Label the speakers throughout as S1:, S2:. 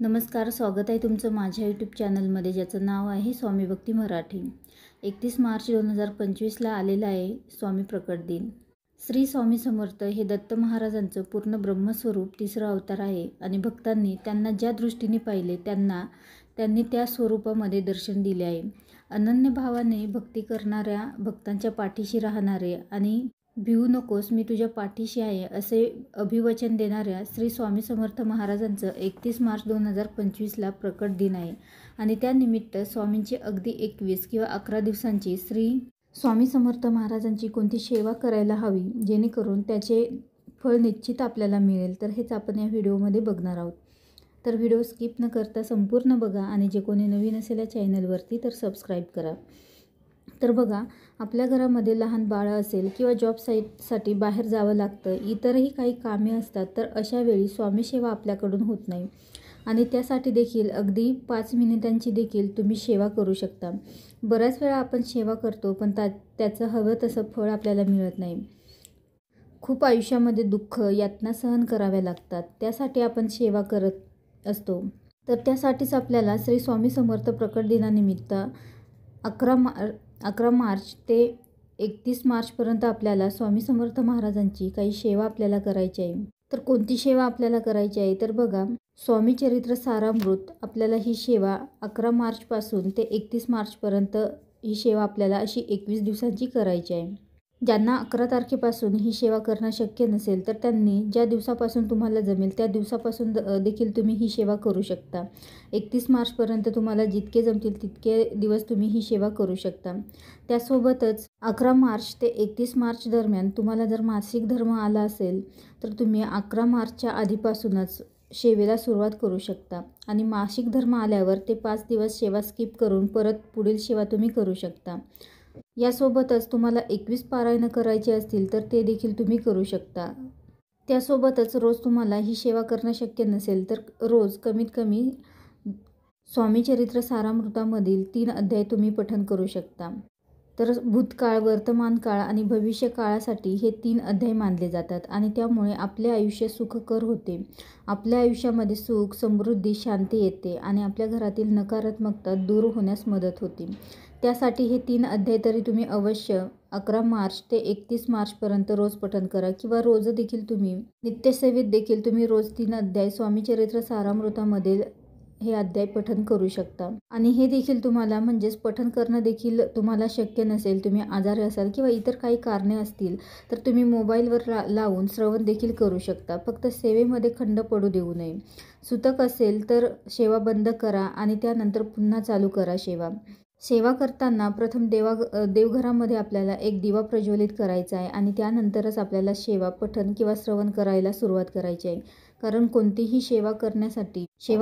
S1: नमस्कार, स्वागत आहे तुमचं माझ्या यूट्यूब चॅनलमध्ये, ज्याचं नाव आहे स्वामी भक्ती मराठी। 31 मार्च 2025ला आलेला आहे स्वामी प्रकट दिन। श्री स्वामी समर्थ हे दत्त महाराजांचं पूर्ण ब्रह्मस्वरूप तिसरा अवतार आहे आणि भक्तांनी त्यांना ज्या दृष्टीने पाहिले त्यांनी त्या स्वरूपामध्ये दर्शन दिले आहे। अनन्य भावाने भक्ती करणाऱ्या भक्तांच्या पाठीशी राहणारे आणि भिवू नकोस, मी तुझ्या पाठीशी आहे असे अभिवचन देणाऱ्या श्री स्वामी समर्थ महाराजांचं 31 मार्च 2025ला प्रकट दिन आहे आणि त्यानिमित्त स्वामींची अगदी 21 किंवा 11 दिवसांची श्री स्वामी समर्थ महाराजांची कोणती सेवा करायला हवी जेणेकरून त्याचे फळ निश्चित आपल्याला मिळेल, तर हेच आपण या व्हिडिओमध्ये बघणार आहोत। तर व्हिडिओ स्किप न करता संपूर्ण बघा आणि जे कोणी नवीन असेल या चॅनलवरती तर सबस्क्राईब करा। तर बघा, आपल्या घरामध्ये लहान बाळ असेल किंवा जॉब साईटसाठी बाहेर जावं लागतं, इतरही काही कामे असतात, तर अशा वेळी स्वामी सेवा आपल्याकडून होत नाही आणि त्यासाठी देखील अगदी 5 मिनिटांची देखील तुम्ही सेवा करू शकता। बऱ्याच वेळा आपण सेवा करतो पण त्याचं हवं तसं फळ आपल्याला मिळत नाही। खूप आयुष्यामध्ये दुःख यातना सहन कराव्या लागतात, त्यासाठी आपण सेवा करत असतो। तर त्यासाठीच आपल्याला श्री स्वामी समर्थ प्रकट दिनानिमित्त 11 मार्च ते 31 मार्चपर्यंत आपल्याला स्वामी समर्थ महाराजांची काही सेवा आपल्याला करायची आहे। तर कोणती सेवा आपल्याला करायची आहे तर बघा, स्वामी चरित्र सारामृत आपल्याला ही सेवा 11 मार्चपासून ते 31 मार्चपर्यंत ही सेवा आपल्याला अशी 21 दिवसांची करायची आहे। ज्यांना 11 तारखेपासून ही सेवा करणं शक्य नसेल तर त्यांनी ज्या दिवसापासून तुम्हाला जमेल त्या दिवसापासून देखील तुम्ही ही सेवा करू शकता। 31 मार्चपर्यंत तुम्हाला जितके जमतील तितके दिवस तुम्ही ही सेवा करू शकता। त्यासोबतच 11 मार्च ते 31 मार्च दरम्यान तुम्हाला जर मासिक धर्म आला असेल तर तुम्ही 11 मार्चच्या आधीपासूनच सेवेला सुरुवात करू शकता आणि मासिक धर्म आल्यावर ते 5 दिवस सेवा स्किप करून परत पुढील सेवा तुम्ही करू शकता। यासोबतच तुम्हाला 21 पारायण करायचे असतील तर ते देखील तुम्ही करू शकता। त्यासोबतच रोज तुम्हाला ही सेवा करणं शक्य नसेल तर रोज कमीत कमी स्वामी चरित्र सारामृतामधील 3 अध्याय तुम्ही पठण करू शकता। तर भूतकाळ, वर्तमान काळ आणि भविष्य काळासाठी हे 3 अध्याय मानले जातात आणि त्यामुळे आपले आयुष्य सुखकर होते। आपल्या आयुष्यामध्ये सुख, समृद्धी, शांती येते आणि आपल्या घरातील नकारात्मकता दूर होण्यास मदत होते। त्यासाठी हे 3 अध्याय तरी तुम्ही अवश्य 11 मार्च ते 31 मार्चपर्यंत रोज पठण करा किंवा रोज देखील तुम्ही नित्यसेवेत देखील तुम्ही रोज 3 अध्याय स्वामी चरित्र सारामृतामधील हे अध्याय पठण करू शकता। आणि हे देखील तुम्हाला म्हणजेच पठण करणं देखील तुम्हाला शक्य नसेल, तुम्ही आजारी असाल किंवा इतर काही कारणे असतील तर तुम्ही मोबाईलवर लावून श्रवण देखील करू शकता। फक्त सेवेमध्ये खंड पडू देऊ नये। सुतक असेल तर सेवा बंद करा आणि त्यानंतर पुन्हा चालू करा सेवा। सेवा करताना प्रथम देवघरामध्ये आपल्याला एक दिवा प्रज्वलित करायचा आहे आणि त्यानंतरच आपल्याला सेवा पठण किंवा श्रवण करायला सुरुवात करायची आहे। कारण कोणतीही सेवा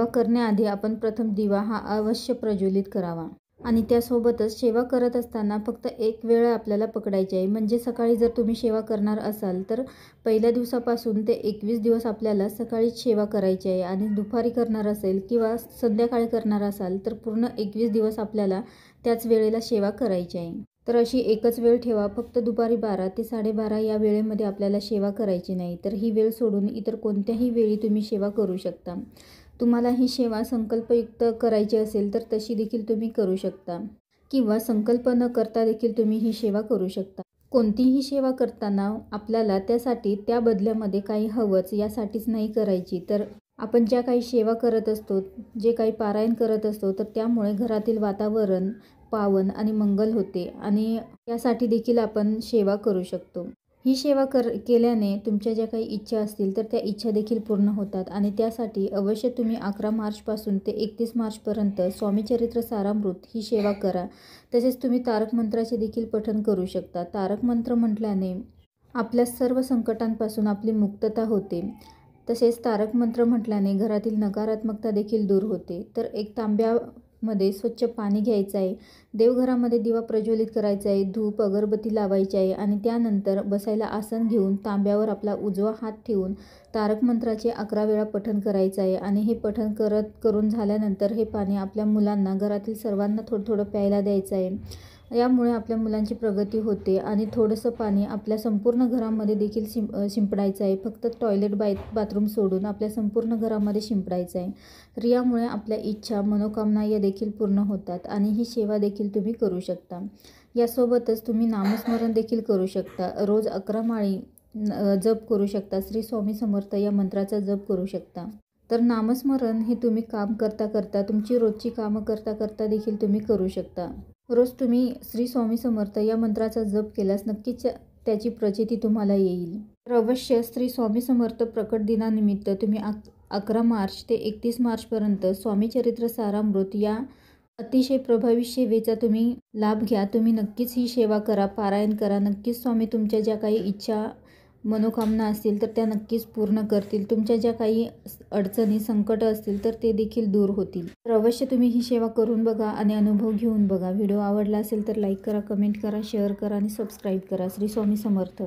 S1: करण्याआधी आपण प्रथम दिवा हा अवश्य प्रज्वलित करावा। आणि त्यासोबतच सेवा करत असताना फक्त एक वेळ आपल्याला पकडायची आहे। म्हणजे सकाळी जर तुम्ही सेवा करणार असाल तर पहिल्या दिवसापासून ते 21 दिवस आपल्याला सकाळीच सेवा करायची आहे आणि दुपारी करणार असेल किंवा संध्याकाळी करणार असाल तर पूर्ण 21 दिवस आपल्याला त्याच वेळेला सेवा करायची आहे। तर अशी एकच वेळ ठेवा, फक्त दुपारी 12 ते 12:30 या वेळेमध्ये आपल्याला सेवा करायची नाही। तर ही वेळ सोडून इतर कोणत्याही वेळी तुम्ही सेवा करू शकता। तुम्हाला ही सेवा संकल्पयुक्त करायची असेल तर तशी देखील तुम्ही करू शकता किंवा संकल्प न करता देखील तुम्ही ही सेवा करू शकता। कोणतीही सेवा करताना आपल्याला त्यासाठी त्या बदल्यामध्ये काही हवंच यासाठीच नाही करायची। तर आपण ज्या काही सेवा करत असतो, जे काही पारायण करत असतो, तर त्यामुळे घरातील वातावरण पावन आणि मंगल होते आणि यासाठी देखील आपण सेवा करू शकतो। ही सेवा केल्याने तुमच्या ज्या काही इच्छा असतील तर त्या इच्छा देखील पूर्ण होतात आणि त्यासाठी अवश्य तुम्ही 11 मार्चपासून ते 31 मार्चपर्यंत स्वामी चरित्र सारामृत ही सेवा करा। तसेच तुम्ही तारक मंत्राचे देखील पठण करू शकता। तारक मंत्र म्हटल्याने आपल्या सर्व संकटांपासून आपली मुक्तता होते। तसेच तारक मंत्र म्हटल्याने घरातील नकारात्मकता देखील दूर होते। तर एक तांब्यामध्ये स्वच्छ पाणी घ्यायचं आहे, देवघरामध्ये दिवा प्रज्वलित करायचा आहे, धूप अगरबत्ती लावायची आहे आणि त्यानंतर बसायला आसन घेऊन तांब्यावर आपला उजवा हात ठेवून तारक मंत्राचे 11 वेळा पठण करायचं आहे आणि हे पठण करून झाल्यानंतर हे पाणी आपल्या मुलांना, घरातील सर्वांना थोडं थोडं प्यायला द्यायचं आहे यामुळे आपल्या मुलांची प्रगती होते. आणि थोडंसं पाणी आपल्या संपूर्ण घरामध्ये देखील शिंपडायचं आहे. फक्त टॉयलेट बाथरूम सोडून आपल्या संपूर्ण घरामध्ये शिंपडायचं आहे. तर यामुळे आपल्या इच्छा मनोकामना या देखील पूर्ण होतात आणि ही सेवा देखील तुम्ही करू शकता. यासोबतच तुम्ही नामस्मरण देखील करू शकता. रोज 11 माळी जप करू शकता. श्री स्वामी समर्थ या मंत्राचा जप करू शकता. तर नामस्मरण हे तुम्ही काम करता करता, तुमची रोजची कामं करता करता देखील तुम्ही करू शकता. रोज तुम्ही श्री स्वामी समर्थ या मंत्राचा जप केल्यास नक्कीच त्याची प्रचिती तुम्हाला येईल. तर अवश्य श्री स्वामी समर्थ प्रकट दिनानिमित्त तुम्ही 11 मार्च ते 31 मार्चपर्यंत स्वामी चरित्र सारामृत या अतिशय प्रभावी सेवेचा तुम्ही लाभ घ्या. तुम्ही नक्कीच ही सेवा करा, पारायण करा. नक्कीच स्वामी तुमच्या ज्या काही इच्छा मनोकामना असतील तर त्या नक्कीच पूर्ण करतील. तुमच्या ज्या काही अडचणी संकट असतील तर ते देखील दूर होतील. तर अवश्य तुम्ही ही सेवा करून बघा आणि अनुभव घेऊन बघा. व्हिडिओ आवडला असेल तर लाईक करा, कमेंट करा, शेअर करा आणि सबस्क्राईब करा. श्री स्वामी समर्थ.